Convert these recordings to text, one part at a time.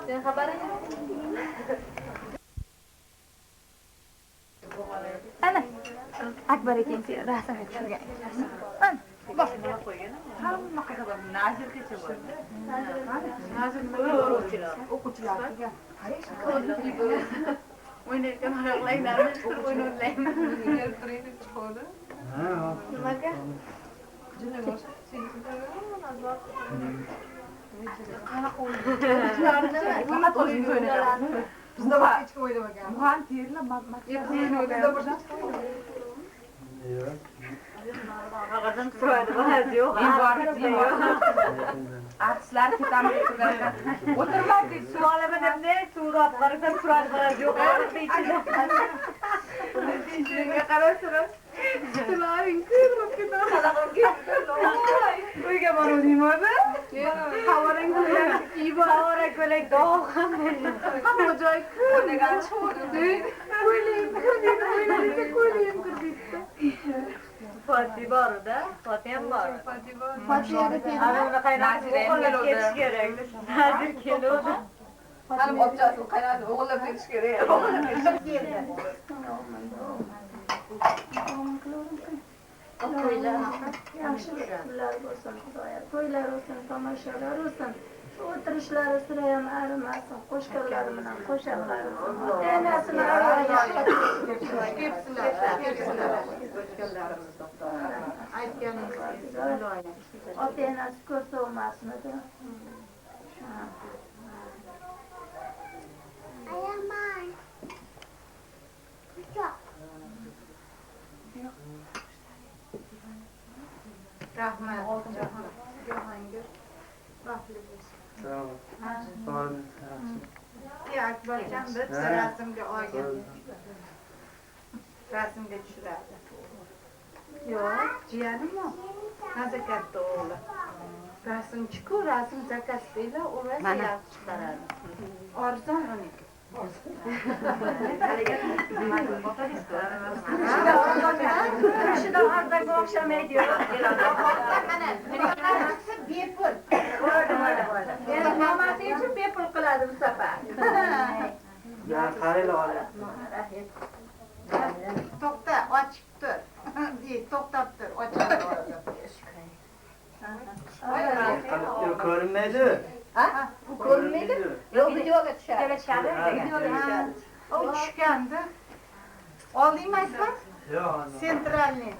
Sen xabaring? Ana, Akbar akang rasmga tushirgan. Ana, bak. Hamma qayerda nazirgacha bor. Nazir o'quvchilarga o'ynayotgan oyoqlarni o'ynayotgan. Nimaga? Qanaqa o'yinlar? Faqat o'yin o'ynaydi. Bizda hech kim o'ynamagan. Muhan terlab Ağadan soyadı var diyor. Artistler kitabı tutarlar. Oturmak değil. Sualımın ne? Suratlarından suratlar diyor. Ağır bir içinde. İçine karışırız. Suların kırmızı kına. Kalakın kırmızı. Uyga var o değil mi orada? Havarın kırmızı. İyi var. Havarın kırmızı. Doğan benim. Hamı joy kırmızı. Ne çoğurdu. Koylayım kırmızı. Koylayım kırmızı. Fatih var orada. Fatih'im var. Fatih'e de geldi. Hanımla kaynağını oğullar geçiş gerekli. Nazir geliyordu. Hanım opçasın kaynağını oğullar geçiş gerekli. Oğullar geçiş gerekli. Yaxshiliklar bo'lsin Xudoya. To'ylar olsun, tomoshalar olsun. O'tirishlari sirayam arimasin. Qo'shganlari bilan qo'shaqlari olsun. Enasini ota enasi ko'rsa olmasmidi? Ayamay. Rahmat. Jahongir. Rahmat. Sağ olun. Akbarjon bir rasmga olgan. Rasmga tushiradi. Yo'q, jiyanim o. Nazakatda o'g'li. Rasmchi-ku, rasm zakaz deydi, u rasm yaxshi chiqaradi. Arzon 12. Turishida ardaga o'xshamaydi. Bepul. Endi mamasi uchun bepul qiladi bu safar. Ya qaraylar ola. To'xta, ochib tur. To'xtab tur, ochib tur. Ko'rinmaydi. Ha? Bu ko'rinmaydi? Yo'q, videoga tushadi. O tushgandi. Oldingmi? Yo'q. Sentralniy.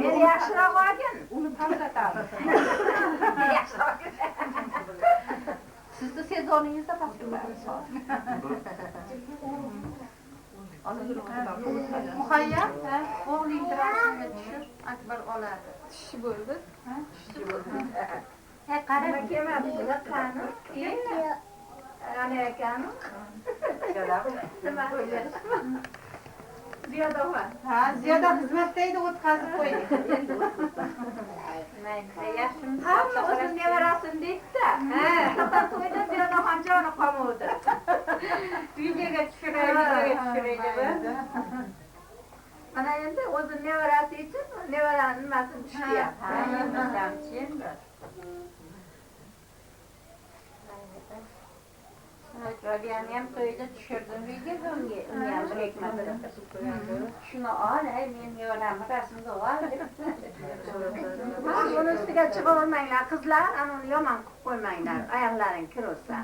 Men yaxshiroq olgin, uni tanlatamiz. Yaxshiroq. Sizni sezoningizda pastlaymiz. Muhayyam, o'g'ling rasmga tushib, Akbar oladi. Tushi bo'ldi. Tushi bo'ldi. Qarab kelmabdi, qani? Ana ekani? Nima bo'ldi? Ziyoda var. Ha, Ziyoda xizmatdaydi, o'tkazib qo'ydik. Hamma o'zini nevarasin deydi-da. Ha, to'yda Ziyoda xonjoni qolmadi. Videoga tushiray deb. Mana endi o'zini nevarasi uchun nevaraning nimasini tushyapti. Ha, endi Rabiyani ham to'yda tushirdim videoga, unga ham brekmadi. Shuni ol, men nevaramni rasmga ol deb. Buni ustiga chiqa olmanglar, qizlar, anani yomon qilib qo'ymanglar, oyoqlaring kirsa.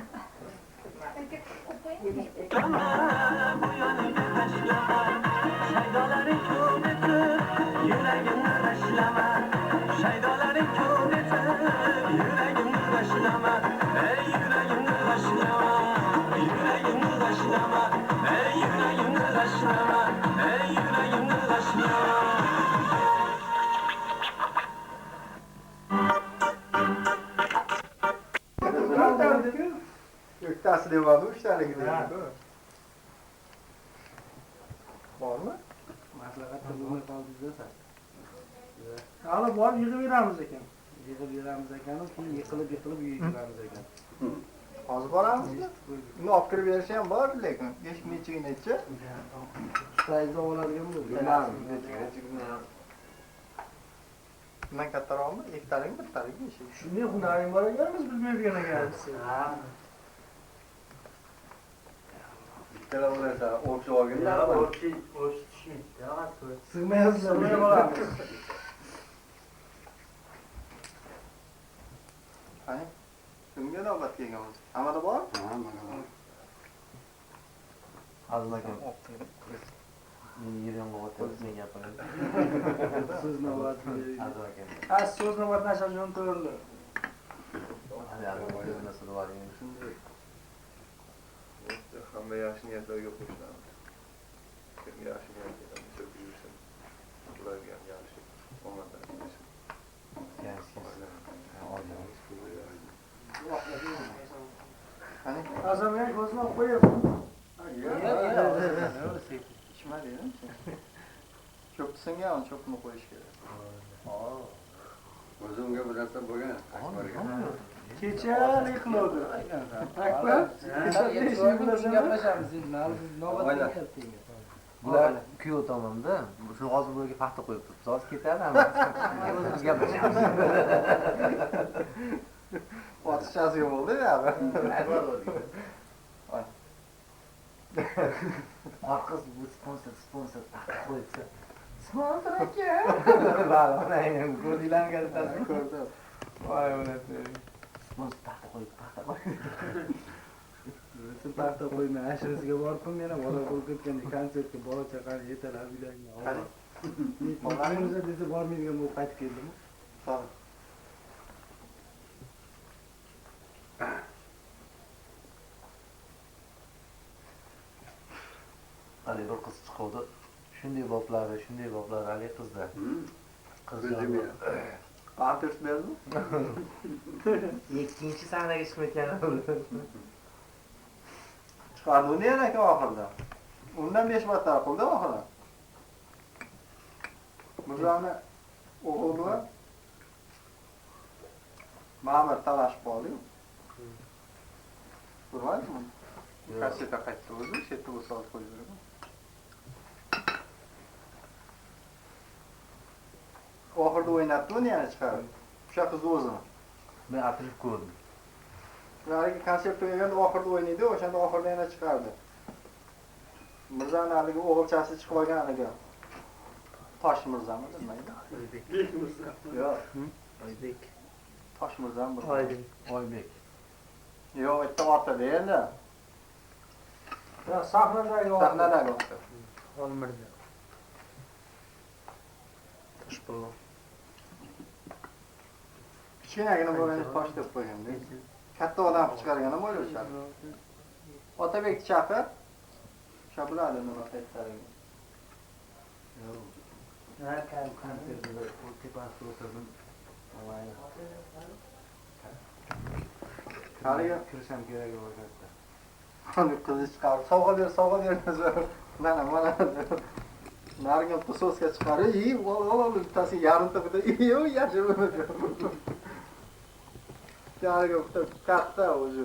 Öktası devamlı 3 tane gidiyor değil mi? Var mı? Maslahatda bo'lmay qoldi-da. Hali borib yig'ib ekan. Yig'ib ekan, keyin yiqilib yuramiz ekan. Hozir boramizmi? Uni olib kirib berishi ham bor, lekin eshik necha? Ustayizda oladigan bo'ldi. Bilmadim, necha. Bundan kattaroqmi? Ikkitalikmi, bittalikmi ishi? Shunday hunaring bor ekanmiz bilmaydigan ekanmiz. Ikkala bo'lsa, o'pishib olganda. O'pshi tushmaydi. Sig'mayapsizlar, nima bo'lamiz? Qani? Kimga navbat kelganmiz? Hammada bor? Hammada bor. Azim akam. Meni yerdan qo'yib men gapirim. So'z navbati. Azim akam. Ha, so'z navbatini ashadjon to'g'ri. Hadi azim akam nasıl var yani. Shunday. Hamma yaxshi niyatlarga qo'shilamiz. Kim yaxshi niyatlarga so'kib yursin. Ularga ham yaxshi omadlar tilaymiz. Qani? Azamga ko'zini qo'yib. İçme dedim. Çöpsünge ama çöpünü koyuş kerak. O'zimga bir narsa bo'lgan, Akbarga. Kecha qiluvdi. Akbar, kecha ishni bilasan. Gaplashamiz endi. Navbat kelyapti. Bular kuyov tomonda shu hozir bularga paxta qo'yib turibmiz. Hozir ketadi hamma. O'zimiz gaplashamiz. Otishchasiga bo'ldi ya. Arkası bu sponsor paxta qo'yibsa. Sponsor aka. Valla, aynan ko'rdinglarmi gazetasi? Ko'rdim. Voy, o'ladi. Sponsor paxta qo'yib. Siz paxta qo'ymay, ashirasiga boribman yana bola bo'lib ketganda konsertga bola chaqani yetalab uylarga. Qani? Bolamiz desa bormaydigan bo'lib qaytib keldim. Sağ Ali bir qiz chiquvdi. Shunday boplari Ali qizda. O'zim ya. Kontert berdin? Ikkinchi sahnaga chiqmayotgan. Chiqardi uni yana aka oxirida. Undan 5 battar qildi oxirida. Mirzani o'g'li Ma'mur talashib qoldi-yu. Ko'rmadingmi? Kasseta qaytdi o'zi, shu yerda bu soat qo'yib yuraman. Oxirida o'ynatdi uni yana chiqardi. O'sha qiz o'zini. Men atrif ko'rdim. Haligi konsert tugagan oxirida o'ynaydi, o'shanda oxirida yana chiqardi. Mirzani haligi o'g'ilchasi chiqib olgan haligi. Tosh Mirzami bilmaydi. Oybek Mirzo. Yo'q, Oybek. Tosh Mirzami bir. Oybek. Yo'q, bitta ortada endi. Ya sahnadagi Sahnadagi o'qdi. Olmirda. Toshpolvon. Kichkinagina bo'lganda tosh deb qo'yganda. Katta odam qilib chiqargan ham o'ylashadi. Otabek chaqir. O'sha biladi nima qaytsaring. Har konsertda tepasida o'tirdim. Haligi Kirisham kerak bo'lganda. qani qizni chiqarib, sovg'a ber desa, mana. Narigi bitta so'sga chiqarib, ol, bittasi yarimta bitta, yashirmaydi. Haligi bitta katta o'zi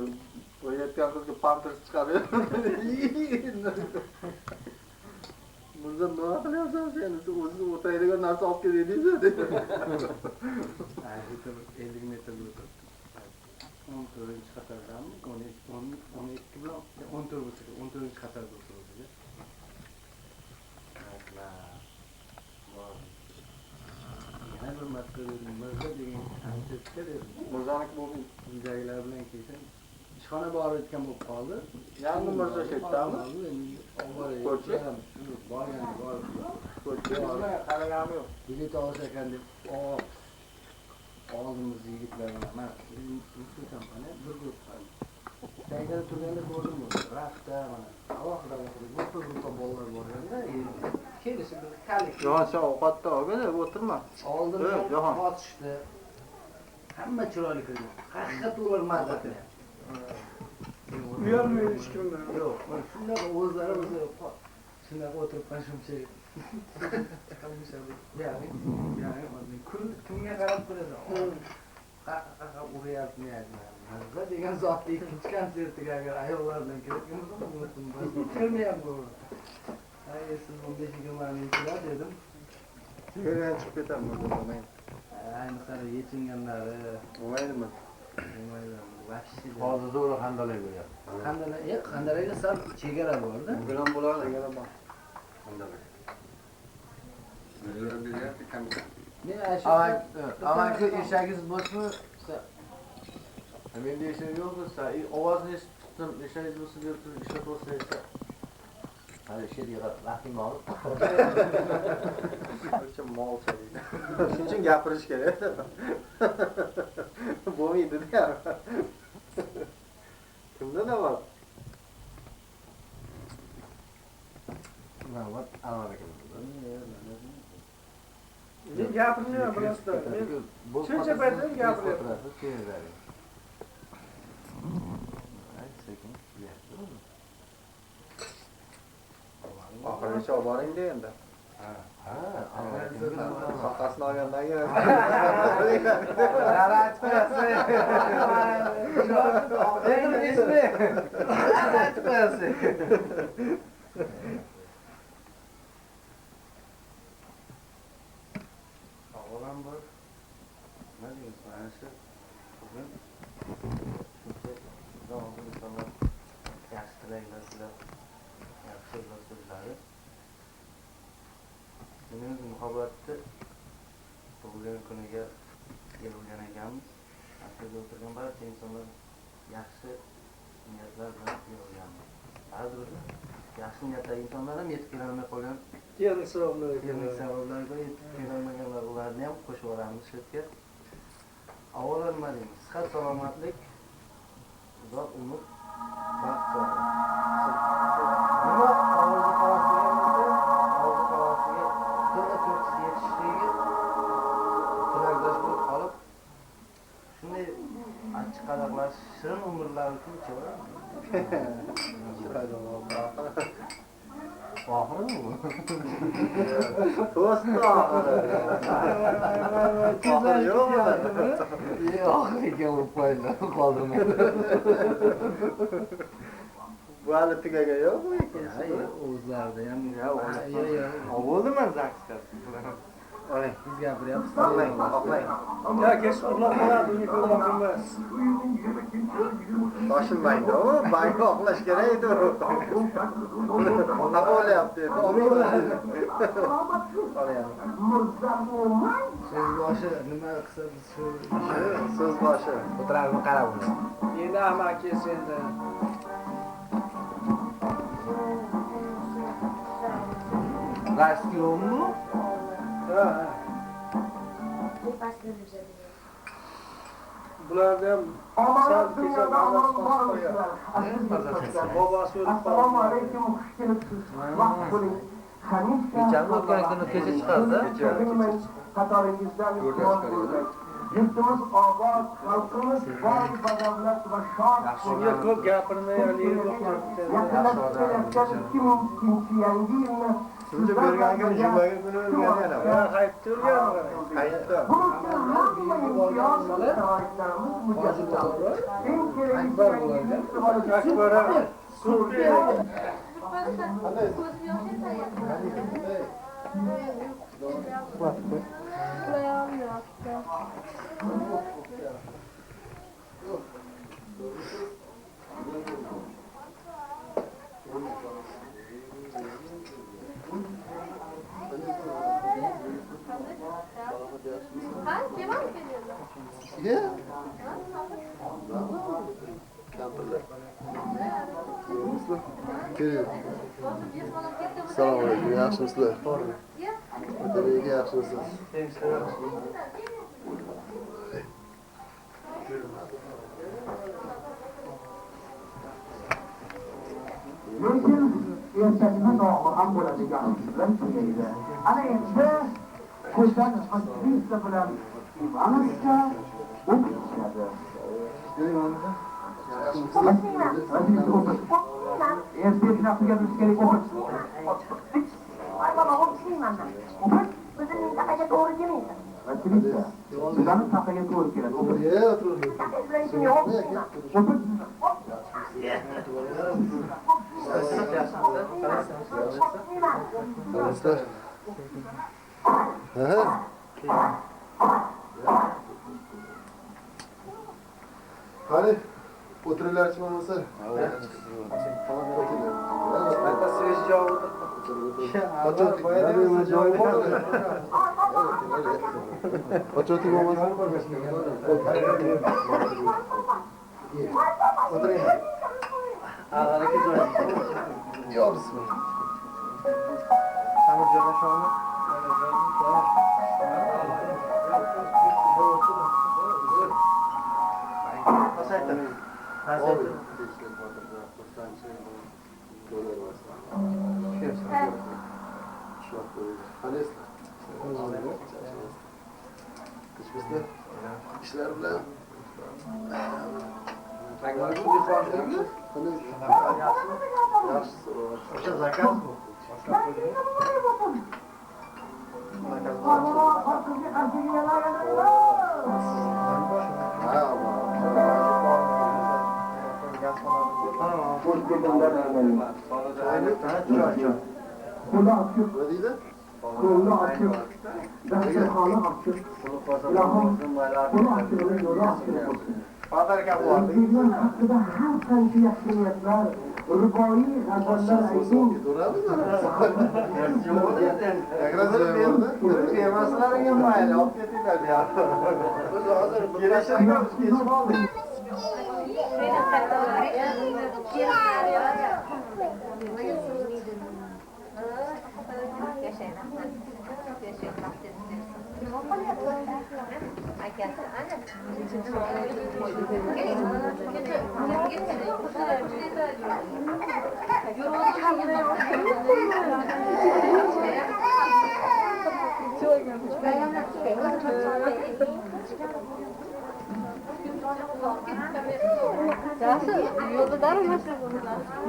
o'yayotgan qizga pampers chiqarib. Mirzo nima qilyapsan sen? O'zi o'tiradigan narsa olib keldingiz dedi. 50 metr bo'ldi. 14 qatordanmi? 12 bilan 14 bo'lsa, 14 qatorda o'tirdi. Yana bir marta Mirzo degan konsertga dedim. Mirzoniki bo'ldi. Uydagilar bilan keyin ishxona borayotgan bo'lib qoldi. Yangi Mirzo ketdimi? Ko'rchi? Borgan. Ko'rchizmay qaragani yo'q. Bilet olish ekan deb oldimiz yigitlar mana tutam mana bir guruh sayg'ada turganda ko'rdim rafta mana alohida gruppa bolalar borganda kelishib kalik Yo'q, sen ovqatda olgin, o'tirma. oldin Jahon. bosishdi hamma chiroyli kirdi haqiqat ular mazza qiladi uyalmaydi hech kimdan yo'q shunaqa o'zlari shunaqa o'tiribman shuncha ya'ni kimga qarab turasan qaqa uryapti mazza degan zotni ikkinchi konsertiga agar ayollar bilan kelayotgan bo'lsam kirmayapti siz 15-20 minutlar dedim Sigaradan chiqib ketaman, bo'lmaydi. ayniqsa yechinganlari O'maydimi? vahshiy. Hozir zo'r qandalay bo'lyapti. Qandalayda sal chegara borda. Bugun ham bo'ladi. Qandalay. Bizlar bilyapti kamida. Men Amanki eshagingiz bo'lsa, menda eshak yo'q bo'lsa, ovozni eshitdim, eshagingiz bo'lsa deb turib ishlatib olsangiz. Hali she'rga vaqting bormi? Qancha mol deydi. Shuning uchun gapirish kerak. Bo'lmaydi-da. Kimda nima bor? Mana Almanaga. Men gapirmayman bilasizlar. Men shuncha paytdan gapiryapman. Oxirigacha olib boring-da endi. Soqasini olgandan keyin. Avvalam bor. Nima deymiz? Mana shu bugun shuncha insonlar yaxshi tilaklar tilab, yaxshi so'zlari. Menimiz muhabbatni tug'ilgan kuniga kelgan ekanmiz. Aslida o'tirgan barcha insonlar yaxshi niyatlar bilan kelganmiz. Ba'zi bir yaxshi niyatdagi insonlar ham yetib kelolmay qolgan. Yerning sabablari. Sabablarga yetib kelolmaganlar ularni ham qo'shib yuboramiz shu yerga. Avvalo nima deymiz? Sihat salomatlik, uzoq umr, baxt sog'lik. Nima og'zi havosiga to'g'ri yetishligi tilakdosh bo'lib qolib, shunday achchiq qadoqlar, shirin umrlar uchun ichaveramiz. Oxirimi bu? To'sdi oxiri. Oxiri yo'qmi? Oxiriga bo'lib qoldirmaydi. Bu hali tugagan yo'qmi ekan? O'zlarida ham Bo'ldimi zaksga? Oling. biz gapiryapmiz. Oqlang. Ya kesh uxlab qoladi, uni ko'rmoq emas. Shoshilmaydi, o, bank oqlash kerak edi. Nima bo'lyapti endi? So'z boshi nima qilsa biz shu So'z boshi. O'tirarmi qarab uni. Endi amaki endi. Rastkiyo'mi bu? Ha. Bularda ham sal kecha mazasi qo'yadi. Bobosi o'lib qoldi. Kechani o'tgan kuni kecha chiqadi. Qatoringizdan Yurtimiz obod, xalqimiz boy, badavlat va shod. Shunga ko'p gapirmay, Shuncha berganga jumaga kuni o'lgan yana. Ya qaytdi o'rganib. Qaytdi. Akbara suv berdi. Assalomu alaykum, yaxshimisizlar? Nega yaxshimisiz? Lekin ertagini dog'i ham bo'ladigan bilan tugaydi. Ana endi ko'zdan aktrisa bilan Ivanovga o'qishadi. Ertaga nafiga biz kerak o'qish. Ay baba o'qishmayman men. O'qish o'zimning taqaga to'g'ri kelmaydi. Aktrisa, sizlarni taqaga to'g'ri keladi. O'qish. Taqa bilan ishimga o'qishmayman. Qalasizlar? Ha? Qani, o'tiringlarchi bo'lmasa. Hatta sveş javob o'tirdi. Qochotik bo'lmasa. O'tiring. Ag'aniki joy. Yo, bismillah. Samir joylashuvni. Pasaytir. Pasaytir. İşler bilen. O'sha zakaz bu. Kolu açık, kolu açık, dasturxoni açık, ilahim kolu açık, yo'li açık bo'lsin. Fadarga bo'ldi. O'zbekiston haqida har qancha yaxshi niyatlar, ruboiy g'azallar ayting. Yemaslarga mayli, olib ketinglar bu yoqqa. Hozir kelishamiz, kechib oldik. Yo'lda daromasa.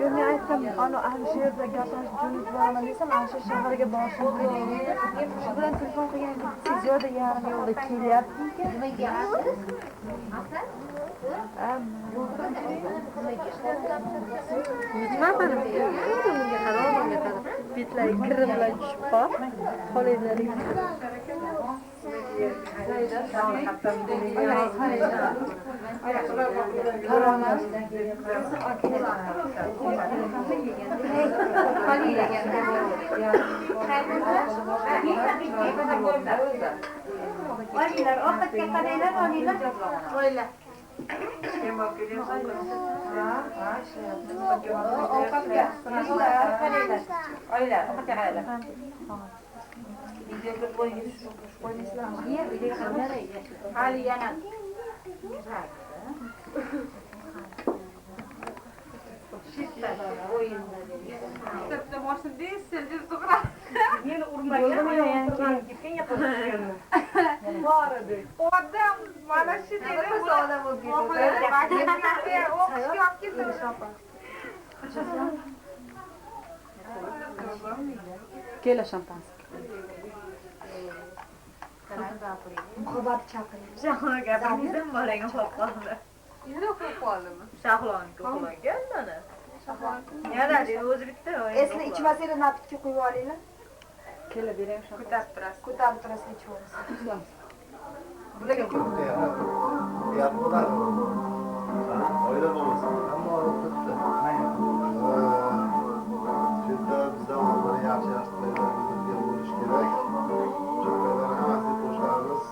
Yo'q, men aytdim, ana Alisherda gaplashib jo'nib boraman desam, Alisher shaharga borishim kerak. Shu bilan telefon qilgan, Ziyoda yarim yo'lda kelyapti ekan. Nimaga? Betlari kiri bilan tushib qol. Qo'linglarga Oylar, ovqatga qaranglar, oylar. Hali yana. meni urmagan. Odam mana shu Kela şampanska. Muhabbat chaqiring. Shahlo gapingizdan bolang o'qib qoldi. Yana o'qib qoldimi? Shahloniki uxlagan mana. Yana o'zi bitta. Esli ichmasanglar napitga qo'yib olinglar. Kela berang shu. Ko'tarib turasiz ichib olasiz. Bularga ko'pda yapmalar. Oila bo'lmasin. Hamma olib turibdi. Shunda bizdan bir yaxshi to'ylarga bo'lish kerak. Cho'kkalar hammasi qo'shamiz.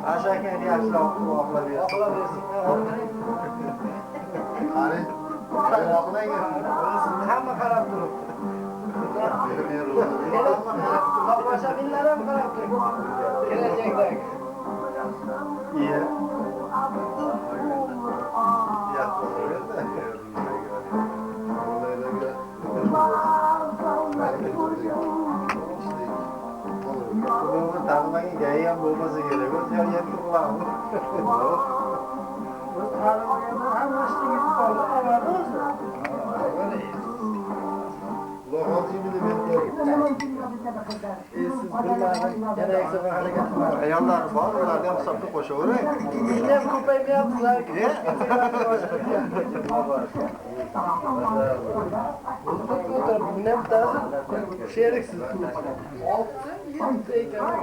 Aşağıya yaşlı okulaversin. Qani, qayoqdan keldi? Hamma qarab turibdi. Tomoshabinlar ham qarab turibdi. Kelajakdagi. Iya. Tağına Almanya'ya ham bo'lmasa kerak. O'z yer yetib qilamiz. Biz tanimaganda hamma ishni yetib qoldi. Avvalo o'zi. Ayollar bor, ularni ham hisobga qo'shavering. Endi ham ko'paymayaptilar. Buni ham bittasi sheriksiz. 6-7 ekan.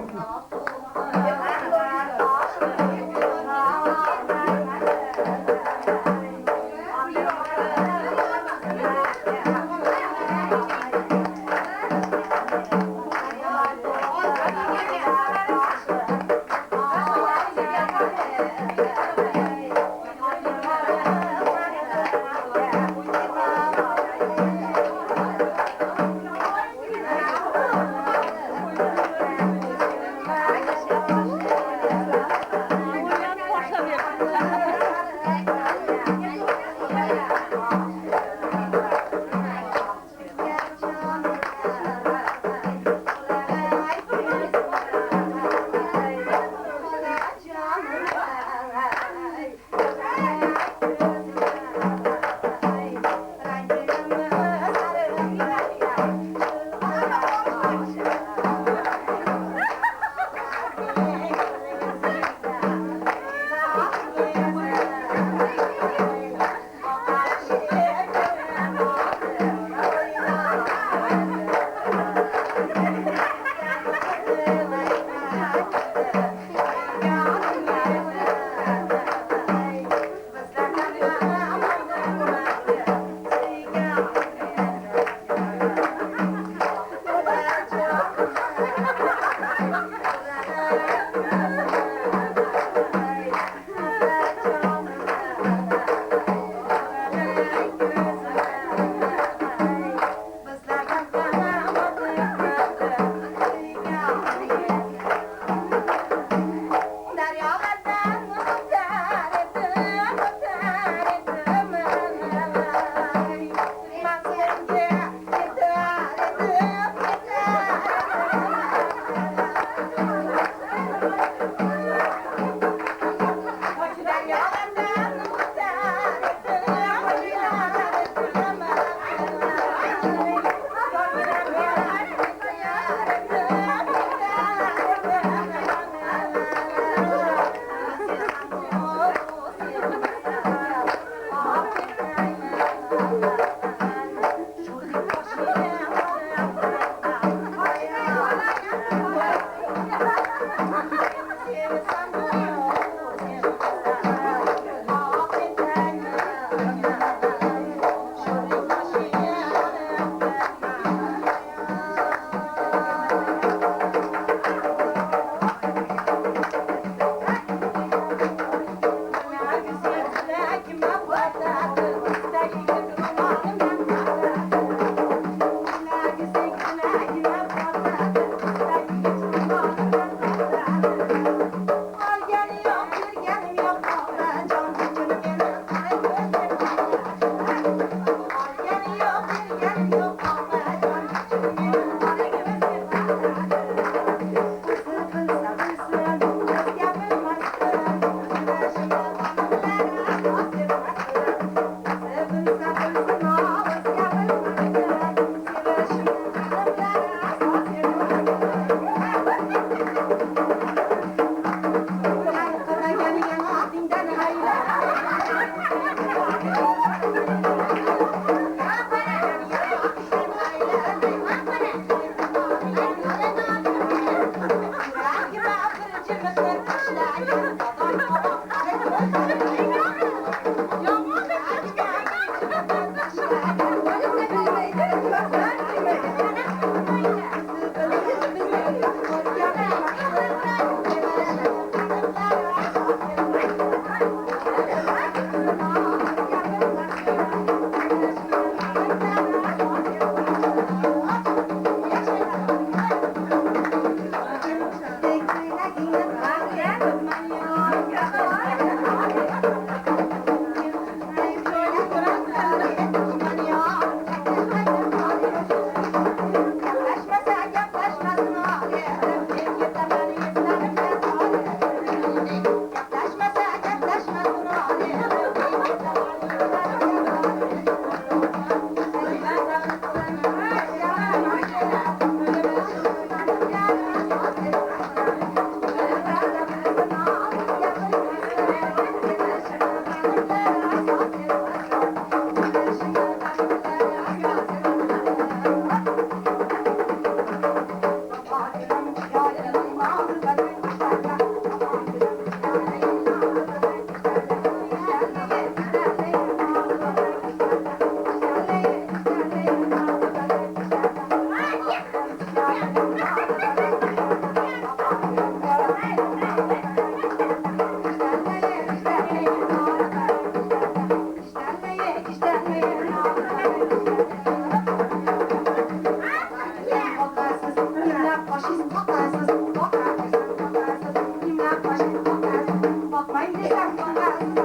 Thank you.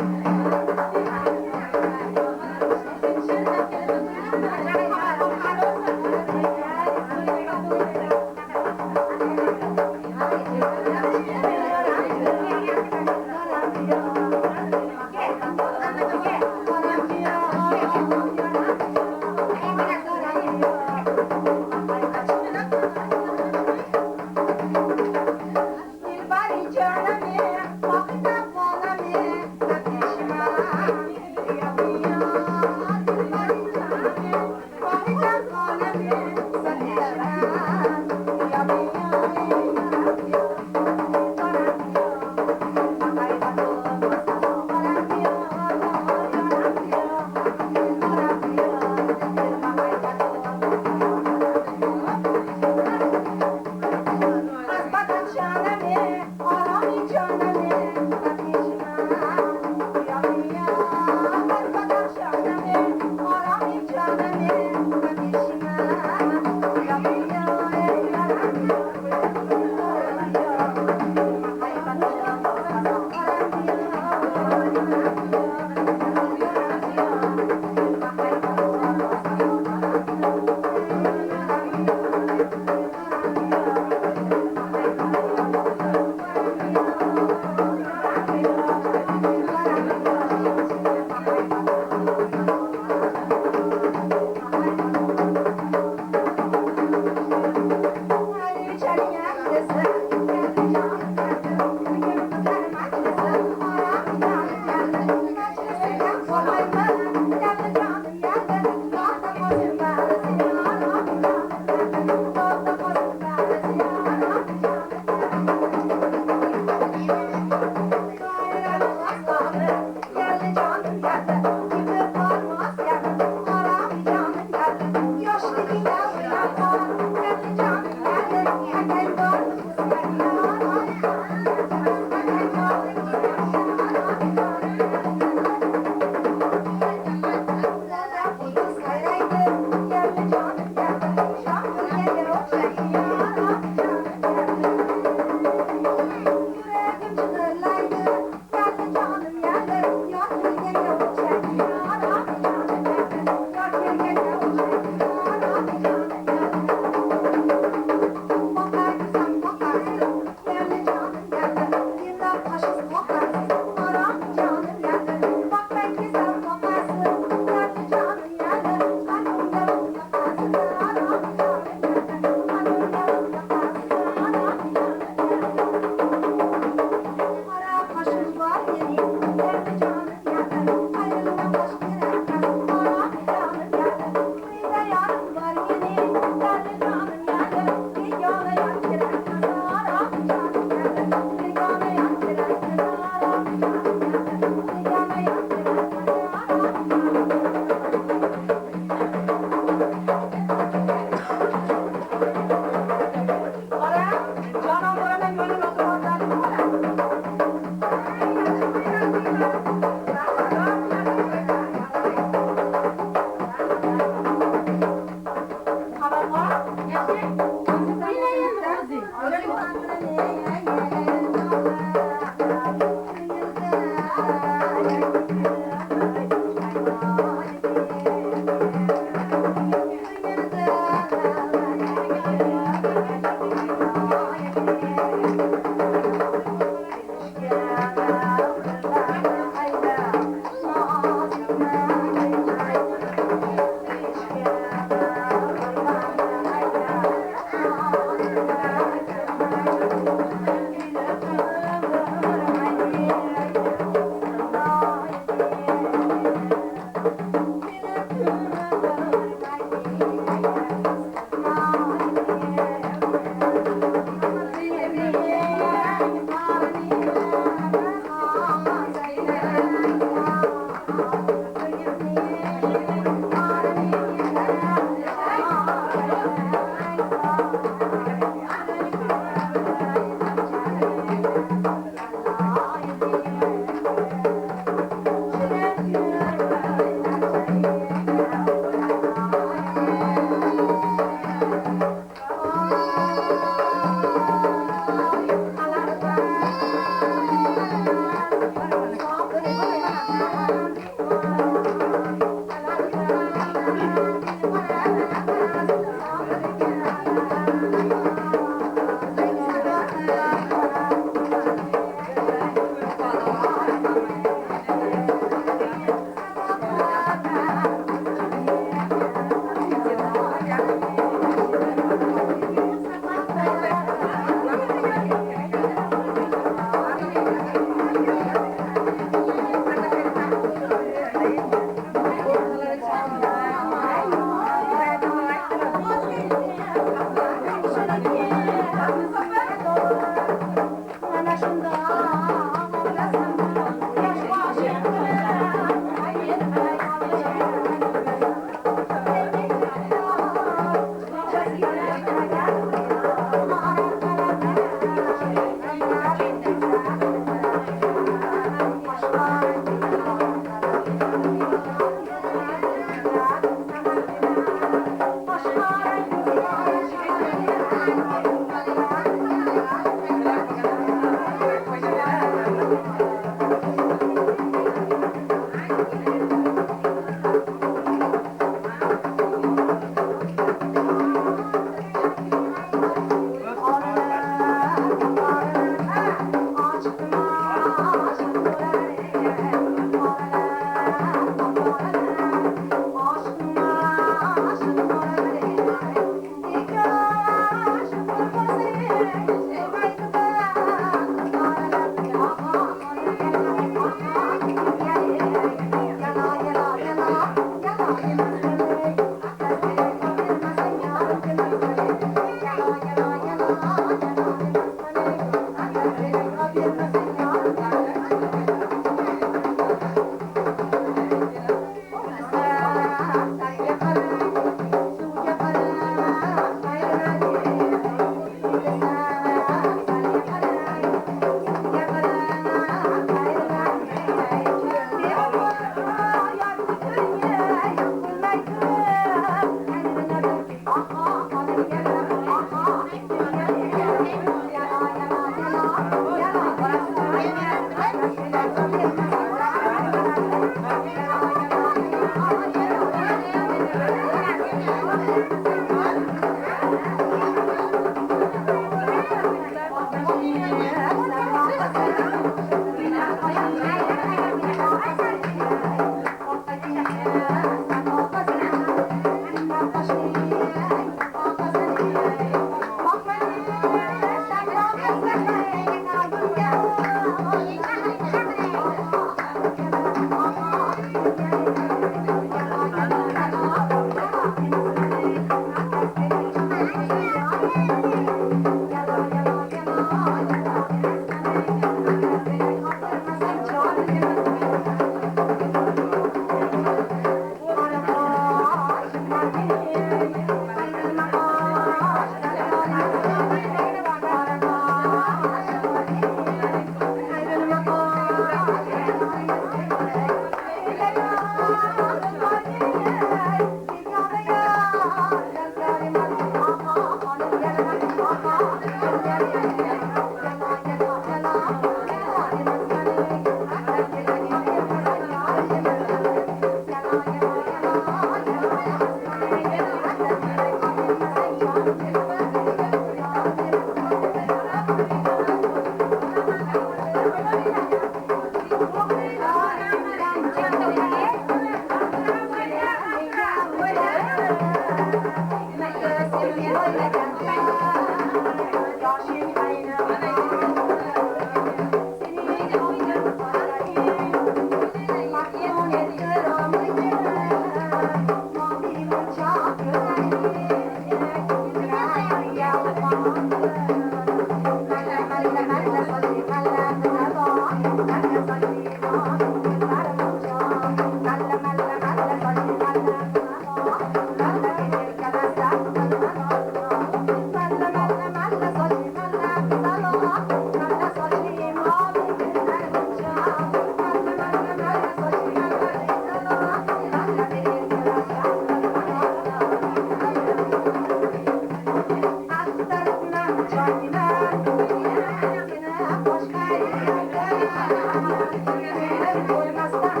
o'lmasdan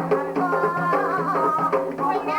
o'yna